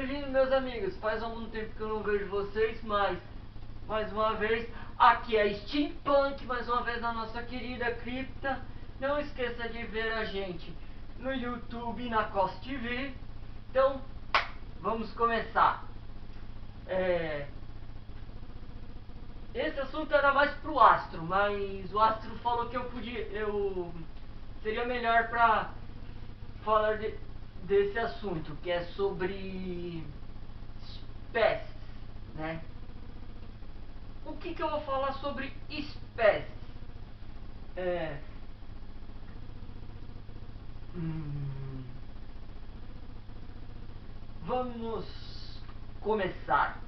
Bem-vindos, meus amigos. Faz algum tempo que eu não vejo vocês, mas mais uma vez aqui é Steampunk, mais uma vez na nossa querida cripta. Não esqueça de ver a gente no YouTube e na COS TV. Então, vamos começar. Esse assunto era mais pro Astro, mas o Astro falou que eu seria melhor pra falar desse assunto, que é sobre espécies, né? O que eu vou falar sobre espécies? Vamos começar.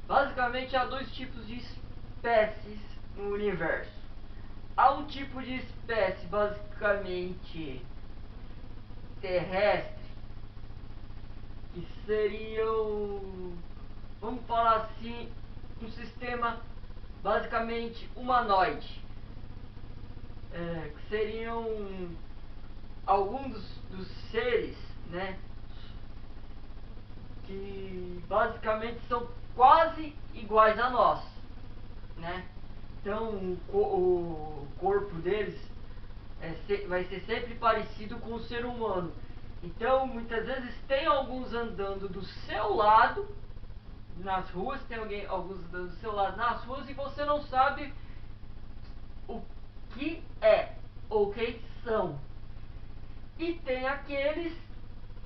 Basicamente há dois tipos de espécies no universo. Há um tipo de espécie basicamente terrestre, que seriam, vamos falar assim, um sistema basicamente humanoide, que seriam alguns dos seres, né, que basicamente são quase iguais a nós, né? Então o corpo deles vai ser sempre parecido com o ser humano. Então muitas vezes tem alguns andando do seu lado nas ruas, alguns andando do seu lado nas ruas, e você não sabe o que é ou quem são. E tem aqueles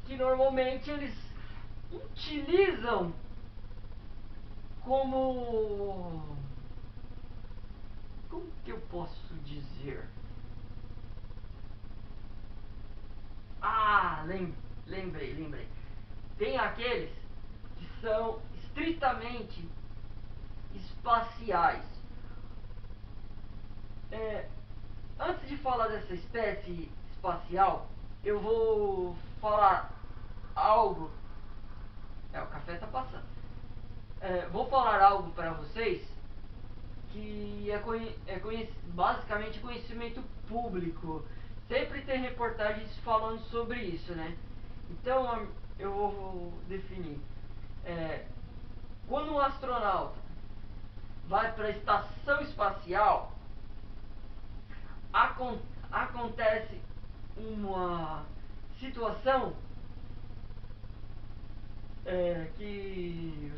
que normalmente eles utilizam como que eu posso dizer? Lembrei. Tem aqueles que são estritamente espaciais. Antes de falar dessa espécie espacial, eu vou falar algo. O café tá passando. Vou falar algo para vocês que basicamente conhecimento público. Sempre tem reportagens falando sobre isso, né? Então eu vou definir. Quando um astronauta vai para a estação espacial, acontece uma situação que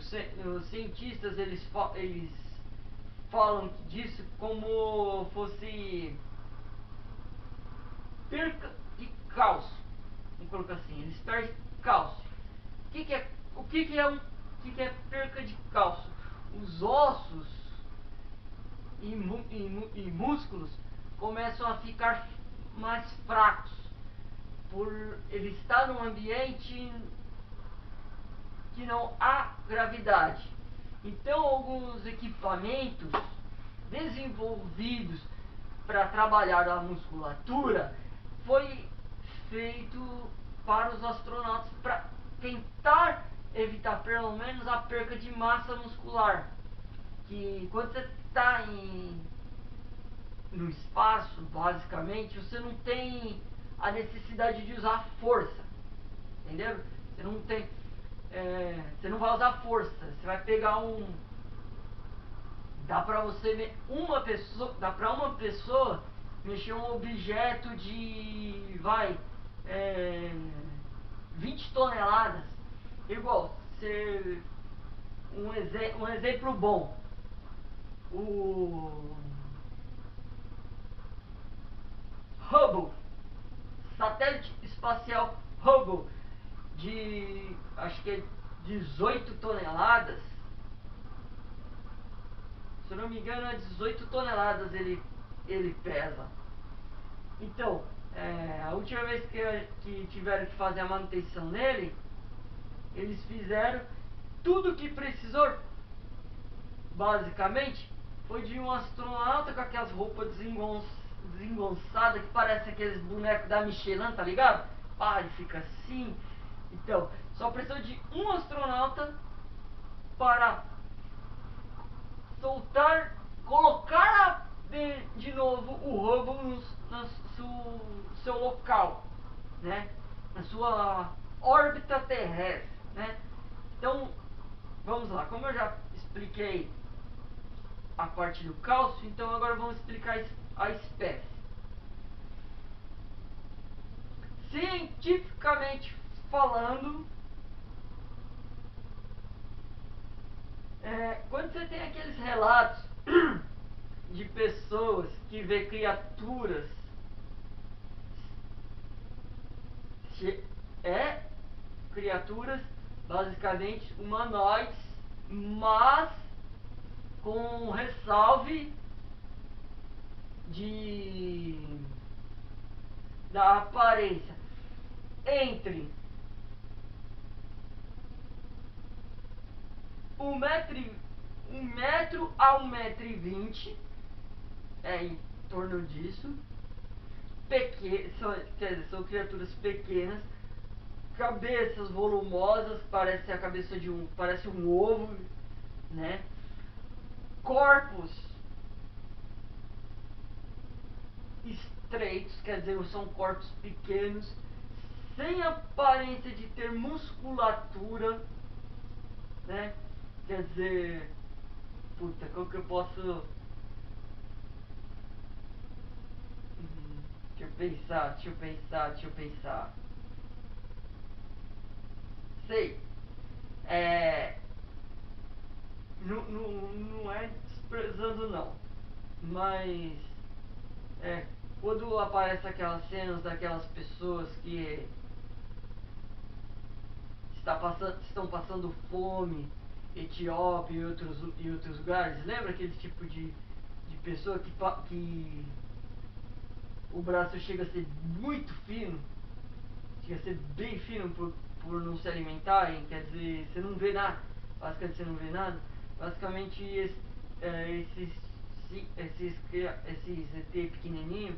os cientistas eles falam disso como fosse perca de cálcio. Vamos colocar assim, eles perdem cálcio. O que é perca de cálcio? Os ossos e músculos começam a ficar mais fracos por ele estar num ambiente que não há gravidade. Então alguns equipamentos desenvolvidos para trabalhar a musculatura foi feito para os astronautas para tentar evitar pelo menos a perca de massa muscular, que quando você está no espaço, basicamente, você não tem a necessidade de usar força, entendeu? Você não vai usar força, você vai pegar dá para uma pessoa mexer um objeto de 20 toneladas, igual um exemplo bom, o Hubble, satélite espacial Hubble, de acho que é 18 toneladas, se eu não me engano é 18 toneladas ele pesa. Então, a última vez que tiveram que fazer a manutenção nele, eles fizeram tudo que precisou, basicamente, foi de um astronauta com aquelas roupas desengonçadas que parece aqueles bonecos da Michelin, tá ligado? Ele fica assim. Então, só precisou de um astronauta para colocar de novo o Hubble no seu local, né? Na sua órbita terrestre. né? Então, vamos lá. Como eu já expliquei a parte do cálcio, então agora vamos explicar a espécie. Cientificamente falando, quando você tem aqueles relatos de pessoas que vê criaturas criaturas basicamente humanoides, mas com ressalve da aparência entre 1 metro a 1,20 m, em torno disso. Quer dizer, são criaturas pequenas, cabeças volumosas, parece um ovo, né? Corpos estreitos, quer dizer, são corpos pequenos, sem aparência de ter musculatura, né? Quer dizer, puta, como que eu posso... Deixa eu pensar. Sei. Não é desprezando não. Mas quando aparece aquelas cenas daquelas pessoas que estão passando fome, Etiópia e outros lugares, lembra aquele tipo de pessoa que o braço chega a ser muito fino, chega a ser bem fino por não se alimentarem, quer dizer, você não vê nada, basicamente você não vê nada, basicamente esses ET pequenininho,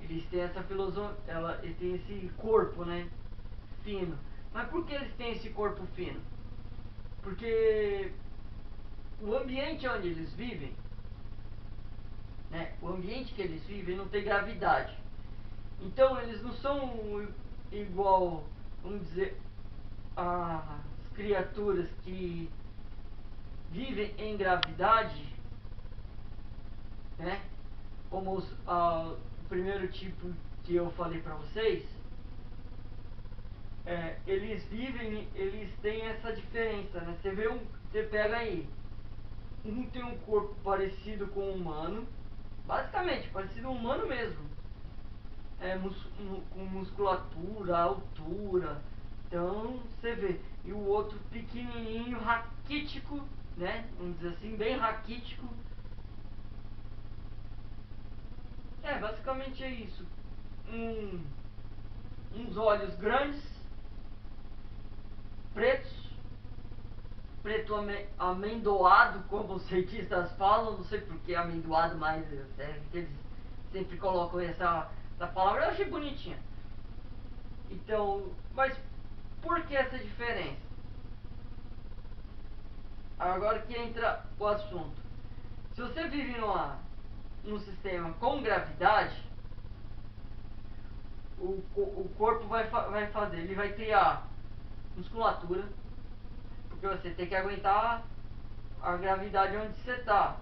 eles têm essa filosofia, eles têm esse corpo, né, fino. Mas por que eles têm esse corpo fino? Porque o ambiente onde eles vivem, né, o ambiente que eles vivem não tem gravidade. Então eles não são igual, vamos dizer, as criaturas que vivem em gravidade, né? Como o primeiro tipo que eu falei para vocês, eles têm essa diferença, né? Você pega aí, um tem um corpo parecido com um humano, basicamente parecido com um humano mesmo, com musculatura, altura, então você vê, e o outro pequenininho, raquítico, né? Vamos dizer assim, bem raquítico. Basicamente é isso. Uns olhos grandes, pretos, preto amendoado, como os cientistas falam, não sei porque amendoado, mas eles sempre colocam essa palavra, eu achei bonitinha. Então, mas por que essa diferença? Agora que entra o assunto. Se você vive num sistema com gravidade, o corpo vai fazer, ele vai criar musculatura, porque você tem que aguentar a gravidade onde você está.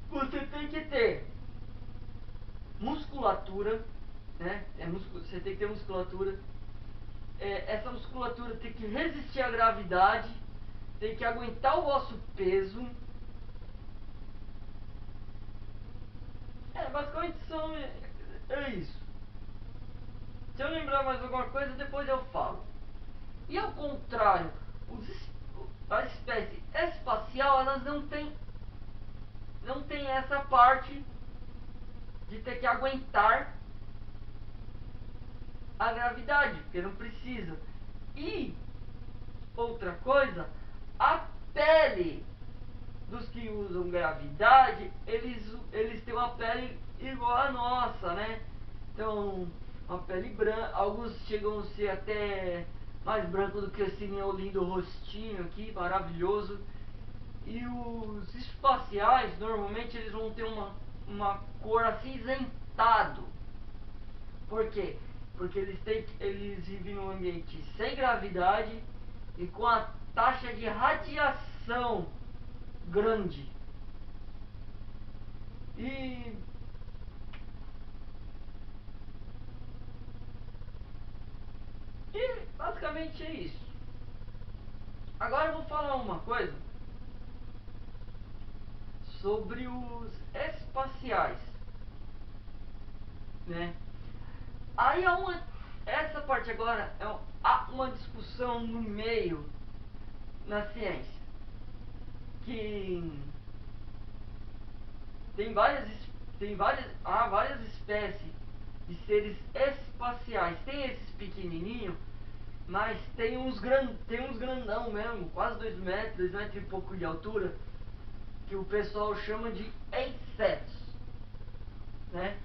Você tem que ter musculatura, né? Você tem que ter musculatura. Essa musculatura tem que resistir à gravidade, tem que aguentar o vosso peso. Basicamente é isso. Se eu lembrar mais alguma coisa, depois eu falo. E ao contrário, a espécie espacial, elas não tem essa parte de ter que aguentar a gravidade, porque não precisa. E outra coisa, a pele dos que usam gravidade, eles têm uma pele igual a nossa, né? Então, uma pele branca, alguns chegam a ser até mais branco do que esse meu lindo rostinho aqui, maravilhoso. E os espaciais, normalmente eles vão ter uma cor acinzentado. Por quê? Porque eles vivem num ambiente sem gravidade e com a taxa de radiação grande. E basicamente é isso. Agora eu vou falar uma coisa sobre os espaciais, né? Aí essa parte agora há uma discussão no meio, na ciência, que há várias espécies de seres espaciais. Tem esses pequenininhos, mas tem uns grandão mesmo, quase 2 metros, 2 metros e pouco de altura, que o pessoal chama de insetos, né?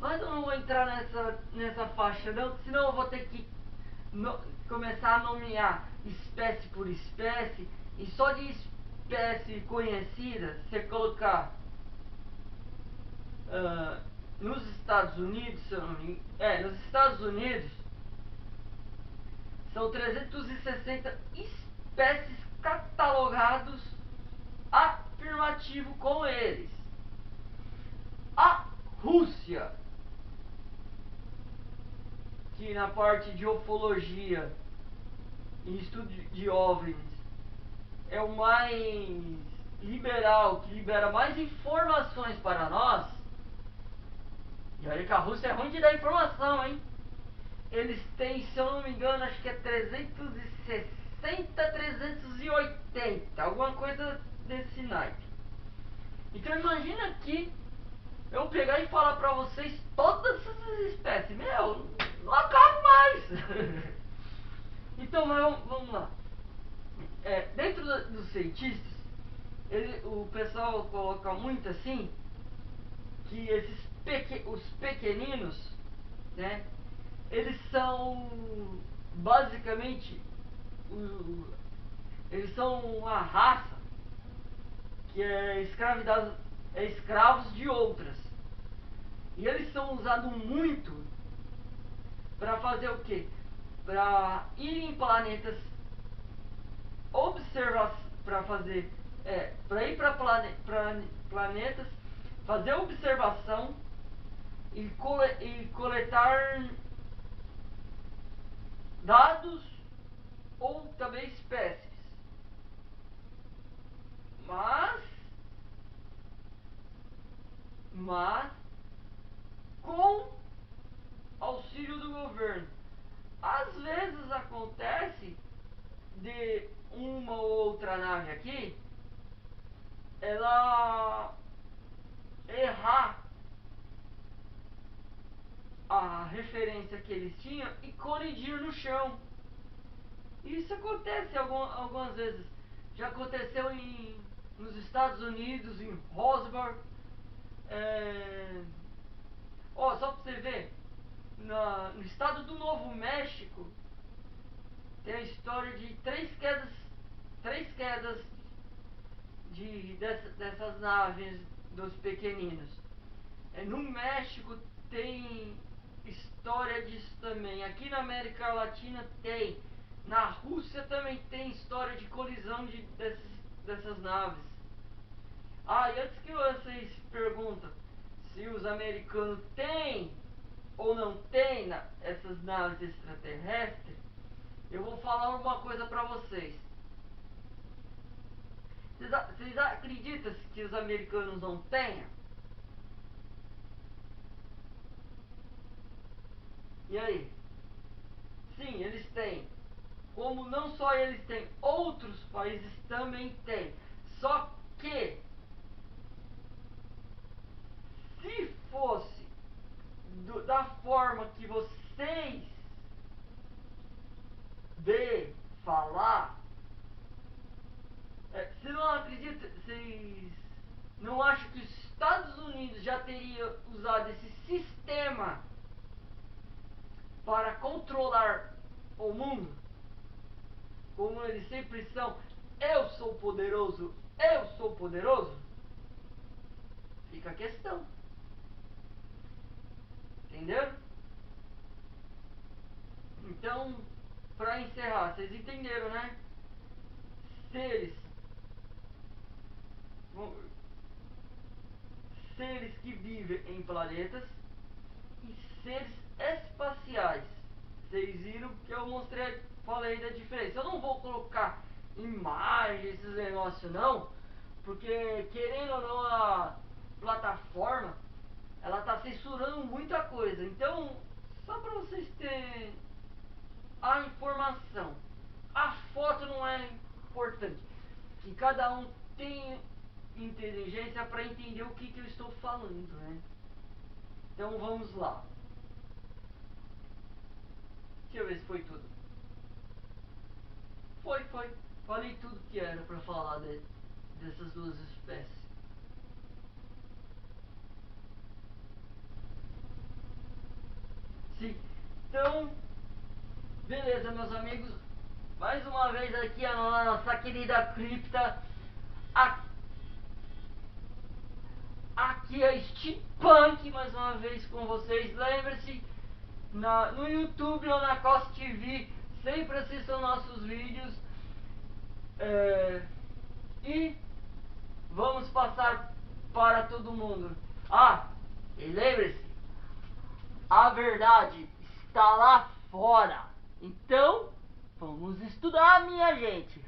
Mas eu não vou entrar nessa faixa não, senão eu vou ter que começar a nomear espécie por espécie, e só de espécie conhecida, você colocar nos Estados Unidos, se eu não me engano, nos Estados Unidos são 360 espécies catalogados afirmativo com eles. A Rússia, que na parte de ufologia e estudo de OVNIs é o mais liberal, que libera mais informações para nós. E olha que a Rússia é ruim de dar informação, hein? Eles têm, se eu não me engano, acho que é 360, 380, alguma coisa desse naipe. Então imagina que eu pegar e falar pra vocês todas essas espécies. Meu, não acabo mais. Então, mas vamos lá. Dentro dos cientistas, o pessoal coloca muito assim, que os pequeninos, né, eles são basicamente eles são uma raça que é escravos de outras. E eles são usados muito para fazer o quê? Para ir em planetas, observar, para fazer, para ir para planetas, fazer observação e coletar dados ou também espécies. Mas com auxílio do governo. Às vezes acontece de uma ou outra nave aqui ela errar a referência que eles tinham e colidir no chão. Isso acontece algumas vezes. Já aconteceu nos Estados Unidos, em Roswell. Só pra você ver, no estado do Novo México tem a história de três quedas dessas naves dos pequeninos. No México tem história disso também. Aqui na América Latina tem. Na Rússia também tem história de colisão dessas naves. E antes que vocês perguntam se os americanos têm ou não têm essas naves extraterrestres, eu vou falar uma coisa pra vocês. Vocês acreditam que os americanos não tenham? E aí? Sim, eles têm. Como não só eles têm, outros países também têm. Só que, se fosse da forma que vocês de falar, você não acredita, vocês não acham que os Estados Unidos já teria usado esse sistema para controlar o mundo? Como eles sempre são, eu sou poderoso, eu sou poderoso? Fica a questão. Entenderam? Então, para encerrar, vocês entenderam, né? Seres que vivem em planetas e seres espaciais. Vocês viram que eu mostrei, falei da diferença. Eu não vou colocar imagens, esses negócios não, porque querendo ou não a plataforma, ela tá censurando muita coisa. Então, só para vocês terem a informação, a foto não é importante. Que cada um tem inteligência para entender o que eu estou falando, né? Então vamos lá. Deixa eu ver se foi tudo. Foi. Falei tudo que era para falar dessas duas espécies. Sim. Então, beleza, meus amigos. Mais uma vez aqui a nossa querida cripta. Aqui é Steampunk mais uma vez com vocês. Lembre-se, no YouTube ou na Cost TV, sempre assistam nossos vídeos. E vamos passar para todo mundo. E lembre-se, a verdade está lá fora. Então, vamos estudar, minha gente.